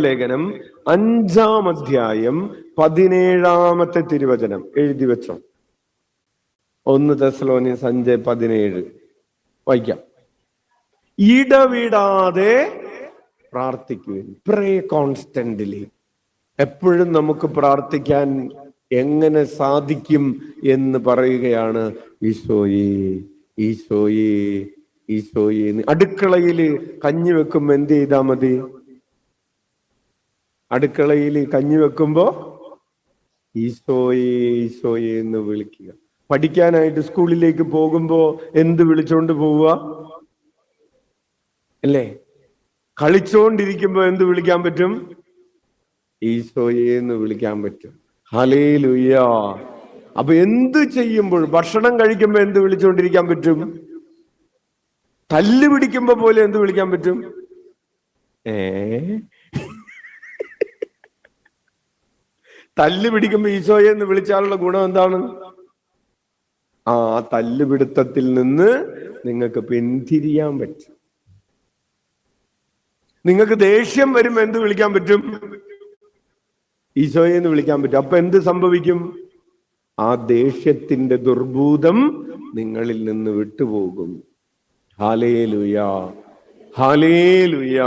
ലേഖനം 5-ാം അധ്യായം 17-ാമത്തെ തിരുവചനം എഴുതി വെച്ചോ. 1 തെസ്സലോനിക്കർ 5:17 വായിക്കാം. ഇടവിടാതെ പ്രാർത്ഥിക്കുവിൻ. പ്രേ കോൺസ്റ്റന്റ്ലി. എപ്പോഴും നമുക്ക് പ്രാർത്ഥിക്കാൻ എങ്ങനെ സാധിക്കും എന്ന് പറയുകയാണ്. ഈശോയേ ഈശോയേ ഈശോയേ. അടുക്കളയിൽ കഞ്ഞി വെക്കുമ്പോ എന്ത് ചെയ്താ മതി? അടുക്കളയിൽ കഞ്ഞി വെക്കുമ്പോ ഈശോയേ ഈശോയേ എന്ന് വിളിക്കുക. പഠിക്കാനായിട്ട് സ്കൂളിലേക്ക് പോകുമ്പോ എന്ത് വിളിച്ചോണ്ട് പോവുക അല്ലേ? കളിച്ചോണ്ടിരിക്കുമ്പോ എന്ത് വിളിക്കാൻ പറ്റും? ഈശോയേ എന്ന് വിളിക്കാൻ പറ്റും. ഹല്ലേലൂയ. അപ്പൊ എന്ത് ചെയ്യുമ്പോൾ, ഭക്ഷണം കഴിക്കുമ്പോ എന്ത് വിളിച്ചോണ്ടിരിക്കാൻ പറ്റും? തല്ല് പിടിക്കുമ്പോ പോലെ എന്ത് വിളിക്കാൻ പറ്റും? തല്ല് പിടിക്കുമ്പോ ഈശോയെ എന്ന് വിളിച്ചാലുള്ള ഗുണം എന്താണ്? ആ തല്ലുപിടുത്തത്തിൽ നിന്ന് നിങ്ങൾക്ക് പിന്തിരിയാൻ പറ്റും. നിങ്ങൾക്ക് ദേഷ്യം വരുമ്പോ എന്ത് വിളിക്കാൻ പറ്റും? ഈശോയെ എന്ന് വിളിക്കാൻ പറ്റും. അപ്പൊ എന്ത് സംഭവിക്കും? ആ ദേഷ്യത്തിന്റെ ദുർഭൂതം നിങ്ങളിൽ നിന്ന് വിട്ടുപോകും. Hallelujah, hallelujah.